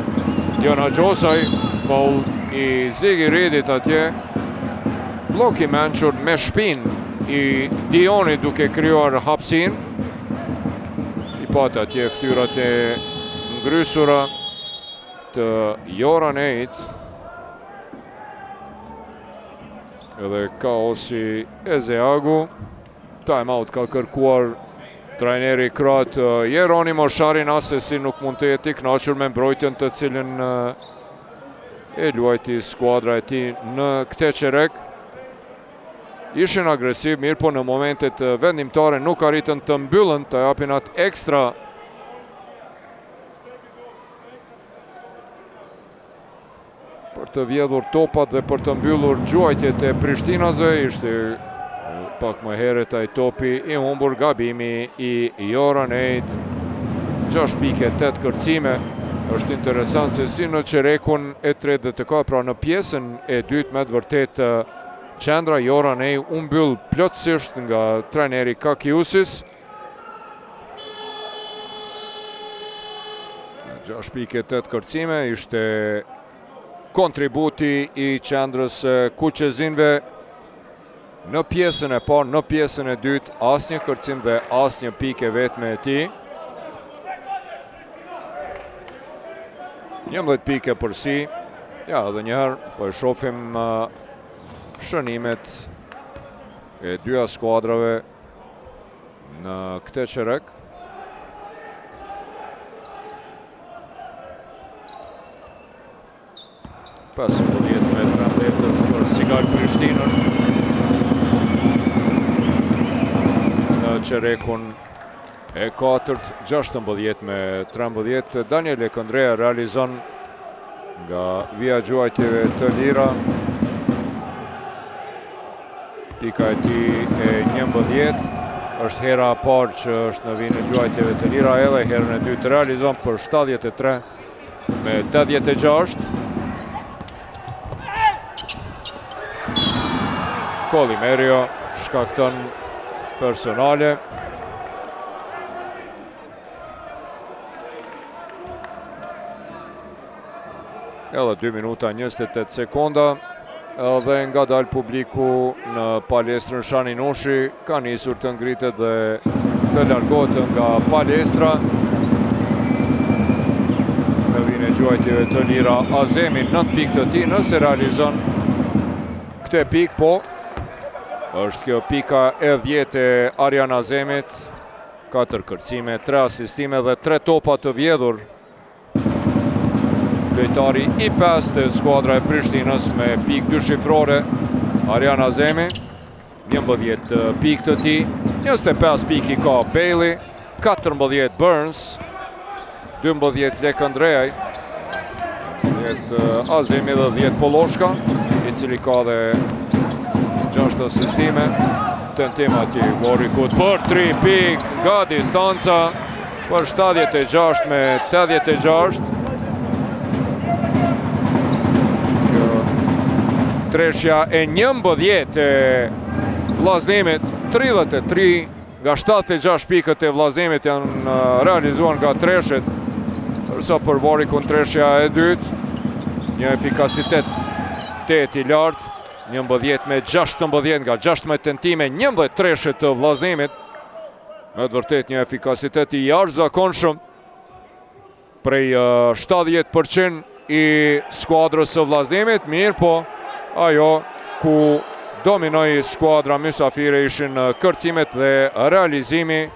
Dion Hagjosa, faul i Ziggy Reedit atje. Blok i menqur me shpin i Dioni duke krijuar hapësin. I pat atje ftyrat e ngrysura të Joraneit. Edhe kaosi Ezeagu. Time out ka kërkuar trajneri kroat Jeronimo Sharin, asesi nuk mund të jetë i kënaqur me mbrojtjen të cilën e luajti skuadra e tij në këtë çerek. Ishin agresiv, mirë po në momentet vendimtare nuk arritën të mbyllën, të japin atë ekstra. Për të vjedhur topat dhe për të mbyllur gjuajtjet e Prishtinasve, ishte pak më herët ai topi i humbur, gabimi i Joraneit. 6 pike, 8 kërcime. Është interesant se si në çerekun e 34, pra në pjesën e dytë me të vërtet qendra Joranei u mbyll plotësisht nga trajneri Kakiusis. 6 pike, 8 kërcime, ishte kontributi i qendrës kuqezinve në pjesën e parë, në pjesën e dytë, asnjë kërcim dhe asnjë pikë vetme e tij. 11 pike përsi. Ja, edhe njëherë po e shohim shënimet e dyja skuadrave në këtë çerek. Pasë për 10 metra është për Sigal Prishtinën në çerekun e 4, 16-13. Daniel Lekandreja realizon nga vija gjuajtjeve të lira. Pika e tij e 11, është hera e parë që është në vijën e gjuajtjeve të lira, edhe herën e dytë realizon për 73-86. Kolimerio shkakton personale. Edhe 2 minuta 28 sekonda. Edhe nga dal publiku në palestrën Shani Nushi ka nisur të ngritet dhe të largohet nga palestra. Në vijën e gjuajtjeve të lira Azemi 9 pikë të tij, nëse realizon këtë pikë, po është kjo pika e 10 e Arjan Azemit. 4 kërcime, 3 asistime dhe 3 topa të vjedhur. Lojtari i 5 të skuadra e Prishtinës me pikë 2 shifrore, Arjan Azemi. 11 pikë të tij, 25 pikë ka Bailey, 14 Burns, 12 Lekandrejaj, 10 Azemi dhe 10 Polloshka, i cili ka dhe 6 asistime. Tentim atje Warwickut për 3 pikë nga distanca për 76-86. Treshja e 11 e Vllaznemit, 33 nga 76 pikët e Vllaznemit janë realizuar nga Treshët, ndërsa për Warrickun treshja e dytë, një efikasitet 8 i lartë, 11 me 16 nga 16 tentime, 11 Treshët të Vllaznemit, me të vërtet një efikasitet i jashtëzakonshëm prej 70% i skuadrës së Vllaznemit, mirë po ajo ku dominoi skuadra mysafire ishin kërcimet dhe realizimi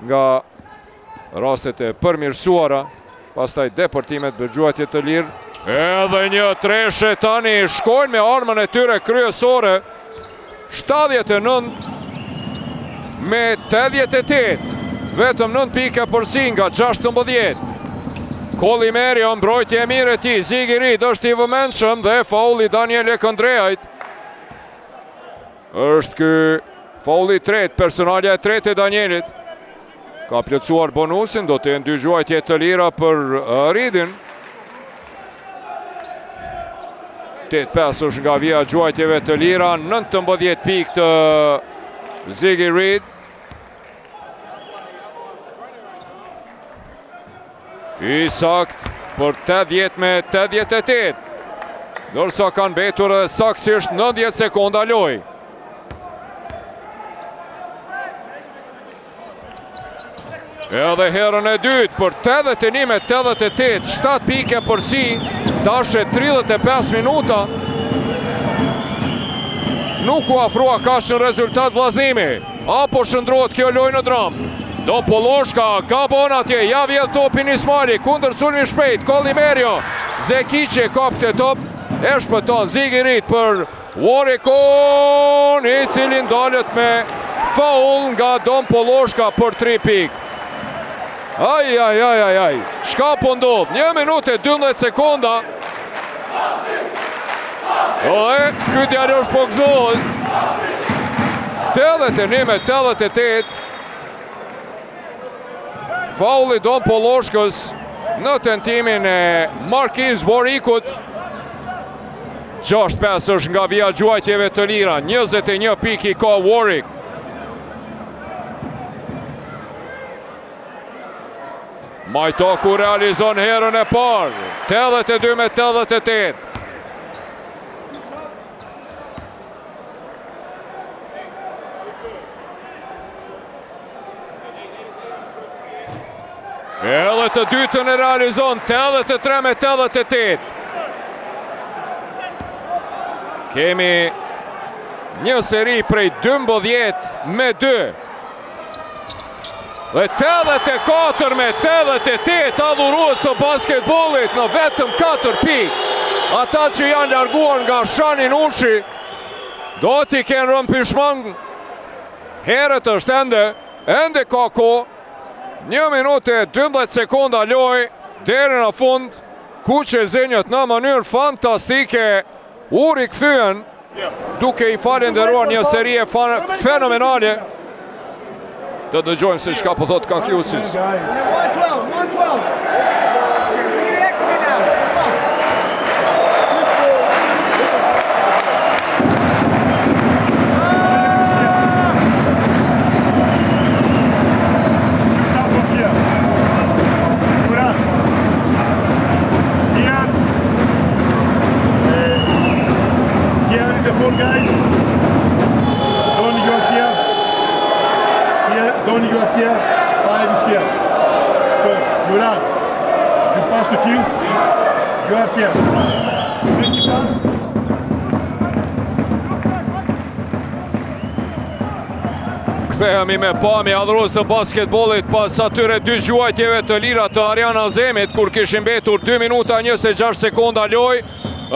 nga rastet e përmirësuara, pastaj deportimet për gjuajtje të lirë. Edhe një Treshe tani shkojnë me armën e tyre kryesore, 79 me 88, vetëm 9 pike përsi nga 16. Kolimerio, mbrojtje e mire ti, Ziggy Reed është i vëmendshëm dhe fauli Daniel Ekondreajt. Është ky fauli tret, personalja e tret e Danielit. Ka plotësuar bonusin, do të jenë 2 gjuajtje të lira për Reedin. 8-5 është nga vija gjuajtjeve të lira, 19 pikë të Ziggy Reed. I sakt për 80 me 88, ndërsa kanë betur edhe saktësisht 90 sekonda loj. Edhe herën e dytë për 81 me 88, 7 pike përsi, tashe 35 minuta. Nuk u afrua kaq në rezultat Vllaznimi, apo shndrohet kjo lojë në dramë. Do Poloshka, ka bon atje, ja vjedh topin Ismali, kundër sulmi shpejt, Kolimerio, Zekiqi kap këtë top, e shpëton Ziggy Reed për Warrickun, i cili ndalet me faul nga Don Poloshka për 3 pik. Aj, shka po ndodh, 1 minutë e 12 sekonda. Dhe, këtë djallosh po gëzohet. 81 me 88. Fauli Don Poloshkës në tentimin e Markiz Warrickut. 6-5 është nga vija gjuajtjeve të lira, 21 pik i ka Warrick. Majtoku realizon herën e parë, 82 me 88. Edhe të dytën e realizon, 83 me 88. Kemi një seri prej 12 me 2. Dhe 84 me 88, adhurues të basketbollit në vetëm 4 pik. Ata që janë larguar nga Shani Nushi, do t'i kenë rënë pishmang. Herët është ende ka ko. 1 minutë e 12 sekonda loj, deri në fund, ku që zenjët në mënyrë fantastike u rikthyen, duke i falenderuar një serie fenomenale. Të dëgjojmë se çka po thot Kakiusis. Donny Garcia, 5 is here. So, Murat, you pass to Q, Garcia. Make the pass. Kthehemi me pamje adhurues të basketbollit pas atyre 2 gjuajtjeve të lira të Ariana Zemit, kur kishin mbetur 2 minuta 26 sekonda loj.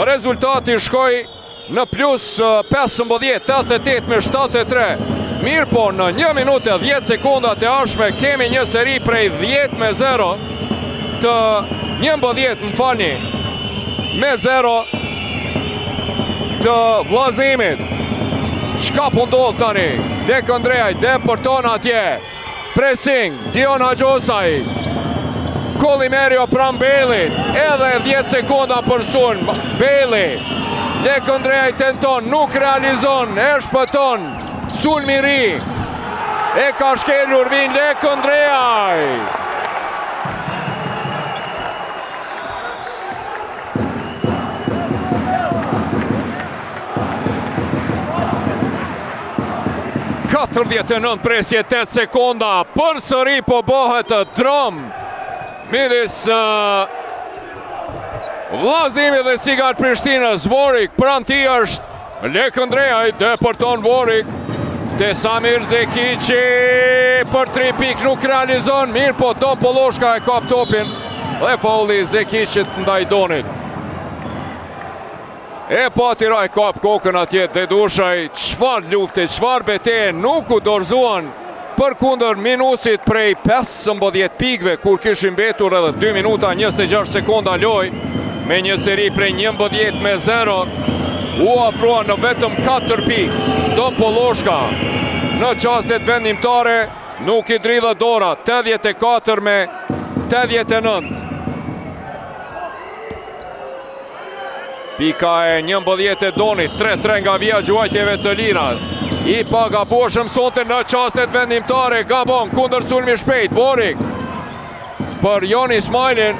Rezultati shkoi në plus 15, 88 me 73. Mirë po, në 1 minutë e 10 sekundat e ardhshme kemi një seri prej 10 me 0 të 11, më falni, me 0 të Vllaznemit. Çka po ndodh tani? Ekondreaj deporton atje. Pressing, Dion Haxhosaj. Kolimerio pran Bailit, edhe 10 sekonda për sulm. Baili Lekondrea I tenton, nuk realizon, e shpëton sulmi I ri. E ka shkelur vin Lekondrea. ...49 presje 8 sekonda, përsëri po bëhet drom midis Vllaznimi dhe Sigat Prishtinës. Vorik pranë tij është Lekondrea, I deporton Vorik te Samir Zekiqi për 3 pikë, nuk realizon mirë, po Don Polloshka e kap topin dhe faulli Zekiqit ndaj Donit. E pa tira e kap kokën atje Dedushaj, çfarë lufte, çfarë betejë, nuk u dorëzuan për kundër minusit prej 15 pikëve, kur kishin mbetur edhe 2 minuta 26 sekonda loj, me një seri prej 11-0, u afruan në vetëm 4 pikë. Don Polloshka në çastet vendimtare nuk I dridha dora, 84 me 89. Pika e 11 e Donit, 3-3 nga vija gjuajtjeve të lira. I pa gabueshëm sonte në çastet vendimtare, gabon kundër sulmi shpejt, Vorik për Jon Ismailin.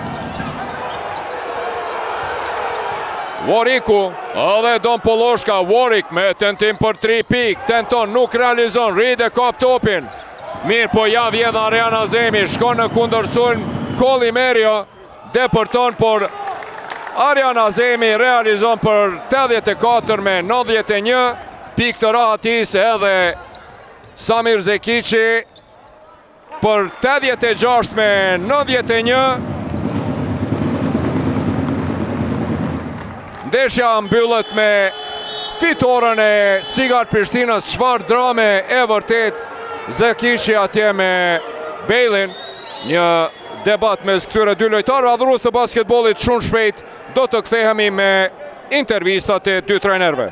Voriku, edhe Don Polloshka, Vorik me tentim për 3 pikë, tenton, nuk realizon, rrit e kap topin. Mirë po ja vjen Arjan Azemi, shkon në kundër sulm, Kolli Merio deporton, por Arjan Azemi realizon për 84 me 91, pikë të rahatis edhe Samir Zekiqi për 86 me 91. Ndeshja mbyllet me fitoren e Sigat Prishtinës, çfarë drame e vërtet, Zekiqi atje me Bejlin, një debat mes këtyre dy lojtarëve. Adhurues të basketbollit, shumë shpejt do të kthehemi me intervistat e dy trajnerëve.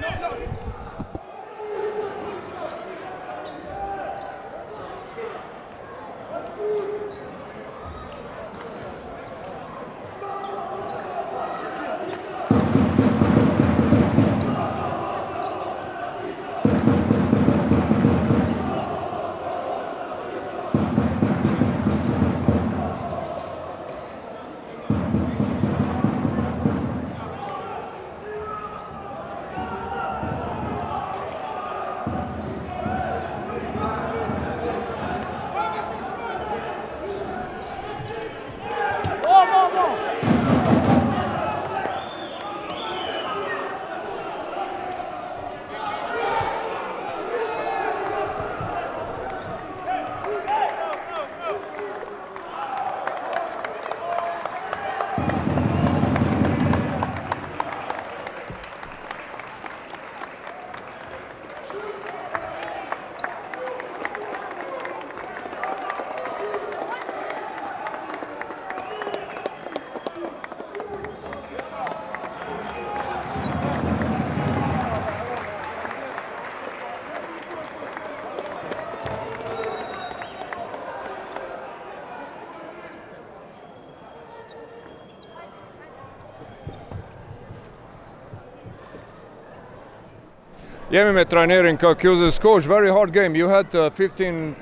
Jemi me trajnerin Kakuzis. Coach, very hard game. You had 15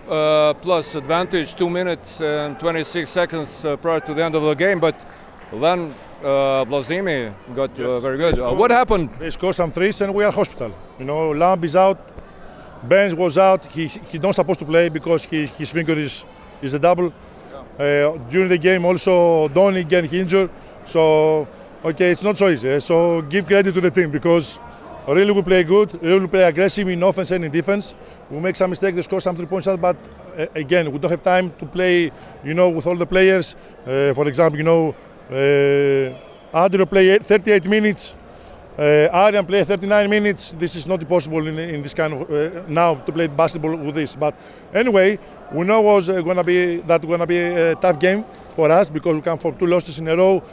plus advantage, 2 minutes and 26 seconds prior to the end of the game, but then Vllaznimi got very good. What happened? They scored some threes and we are hospital. You know, Lamb is out, Benz was out. He not supposed to play because his finger is a double. During the game also Donny get injured. So okay, it's not so easy. So give credit to the team because really we play good, really we play aggressive in offense and in defense. We make some mistakes, they score some 3-point shots, but again, we don't have time to play, you know, with all the players. For example, you know, Adrio play 38 minutes, Aryan play 39 minutes. This is not possible in this kind of now to play basketball with this. But anyway, we know it was gonna be a tough game for us because we come from 2 losses in a row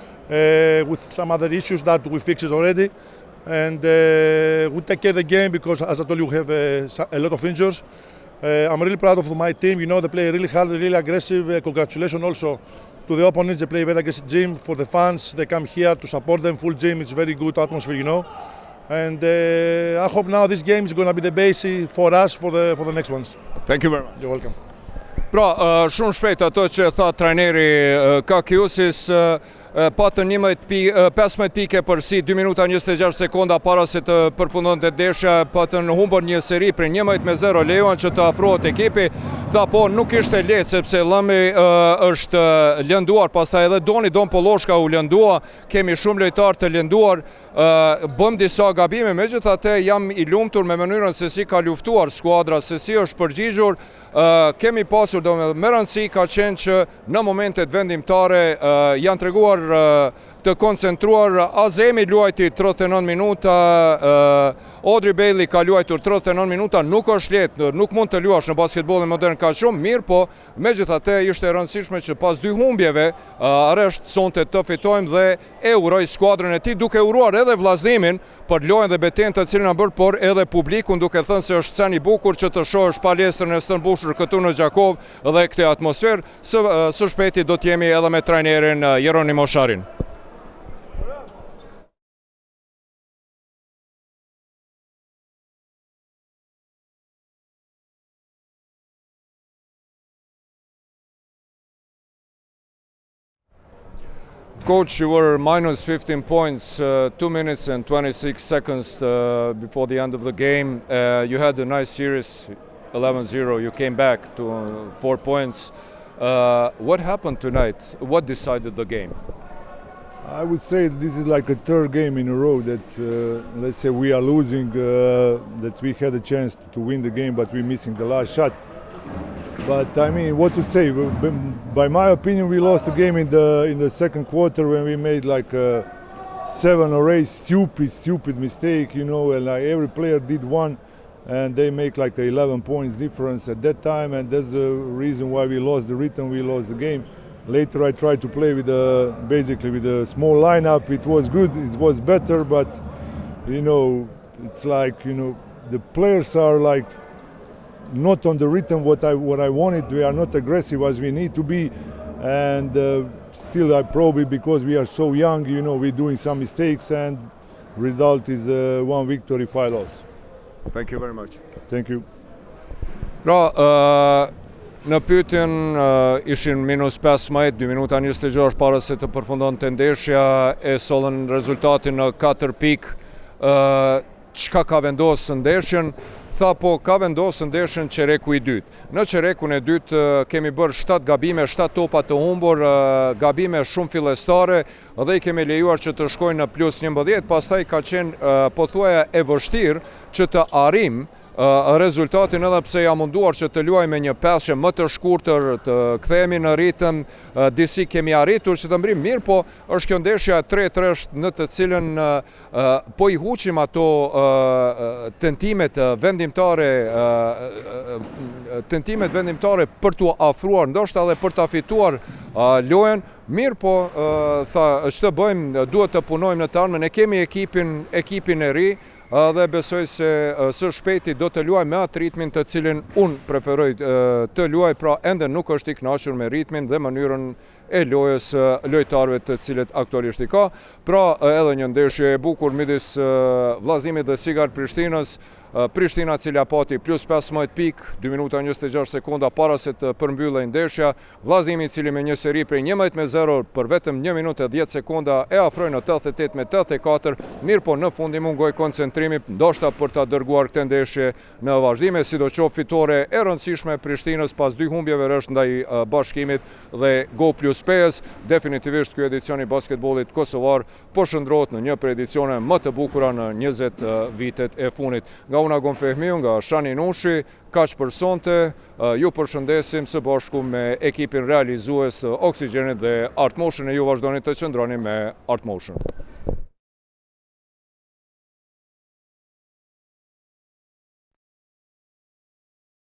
with some other issues that we fixed already. And we take care of the game because, as I told you, we have a lot of injuries. I'm really proud of my team. You know, they play really hard, really aggressive. Congratulations also to the opponents. They play very aggressive gym for the fans. They come here to support them. Full gym. It's very good atmosphere, you know. And I hope now this game is going to be the basis for us for the next ones. Thank you very much. You're welcome. Pra, shumë shpejt ato që tha trajneri Kakiusis, patën 15 pike për si 2 minuta 26 sekonda para se të përfundonte ndeshja, patën humbur një seri për 11-0 lejuan që të afrohet ekipi. Tha po nuk ishte lehtë sepse Llëmi është lënduar, pastaj edhe Don Polloshka u lëndua, kemi shumë lojtarë të lënduar, bëm disa gabime, megjithatë jam i lumtur me mënyrën se si ka luftuar skuadra, se si është përgjigjur. Kemi pasur me rëndësi ka qenë që në momentet vendimtare janë treguar të koncentruar. Azemi luajti 39 minuta, Audrey Bailey ka luajtur 39 minuta, nuk është lehtë, nuk mund të luash në basketbollin modern ka shumë mirë, po megjithatë ishte e rëndësishme që pas 2 humbjeve rresht sonte të fitojmë dhe e uroj skuadrën e tij, duke uruar edhe vllaznimin për lojën dhe betejën të cilën na bër, por edhe publikun, duke thënë se është sen i bukur që të shohësh palestrën e së mbushur këtu në Gjakov dhe këtë atmosferë. Së shpejti do të jemi edhe me trajnerin Jeronimo Sharin. Coach, you were minus 15 points, 2 minutes and 26 seconds before the end of the game. You had a nice series, 11-0. You came back to 4 points. What happened tonight? What decided the game? I would say that this is like a third game in a row that, let's say, we are losing, that we had a chance to win the game, but we're missing the last shot. But I mean, what to say? By my opinion, we lost the game in the second quarter when we made like 7 or 8 stupid mistake, you know, and like every player did one, and they make like 11 points difference at that time, and that's the reason why we lost the rhythm, we lost the game. Later, I tried to play with basically with a small lineup. It was good, it was better, but you know, it's like, you know, the players are like not on the rhythm what I wanted. We are not aggressive as we need to be, and still I probably because we are so young, you know, we're doing some mistakes, and result is 1 victory, 5 loss. Thank you very much. Thank you. Pra, në pyetjen ishin minus 15, 2 minuta 26 para se të përfundonte ndeshja, e sollën rezultatin në 4 pikë. Çka ka vendosur ndeshjen? Tha po ka vendosur ndeshjen çereku i dytë. Në çerekun e dytë kemi bërë 7 gabime, 7 topa të humbur, gabime shumë fillestare dhe i kemi lejuar që të shkojnë në plus 11, pastaj ka qenë pothuaja e vështirë që të arrim rezultatin, edhe pse ja munduar që të luajmë me një peshë më të shkurtër, të kthehemi në ritëm, disi kemi arritur që të mbrim mirë, po është kjo ndeshja 3-3 në të cilën po i huqim ato tentimet vendimtare për t'u afruar, ndoshta edhe për ta fituar lojën. Mirë po, tha, ç'të bëjmë, duhet të punojmë në të ardhmen, ne kemi ekipin e ri, dhe besoj se së shpejti do të luaj me atë ritmin të cilin unë preferoj të luaj, pra ende nuk është i kënaqur me ritmin dhe mënyrën e lojës lojtarëve të cilët aktualisht i ka. Pra edhe një ndeshje e bukur midis vllazimit dhe Sigar Prishtinës. Prishtina cila pati plus 15 pik, 2 minuta 26 sekonda para se të përmbyllej ndeshja. Vllazimi cili me një seri prej 11-0 për vetëm 1 minutë 10 sekonda e afroi në 88-84, mirë po në fundi mungoi koncentrimi, ndoshta për ta dërguar këtë ndeshje në vazhdime, sidoqoftë fitore e rëndësishme Prishtinës pas 2 humbjeve rresht ndaj Bashkimit dhe Go Plus PS. Definitivisht ky edicion i basketbollit kosovar po shndrohet në një prej edicioneve më të bukura në 20 vitet e fundit. Nga Una Gonfehmiu, nga Shani Nushi, kaq për sonte, ju përshëndesim së bashku me ekipin realizues Oxygenit dhe Art Motion, e ju vazhdoni të qëndroni me Art Motion.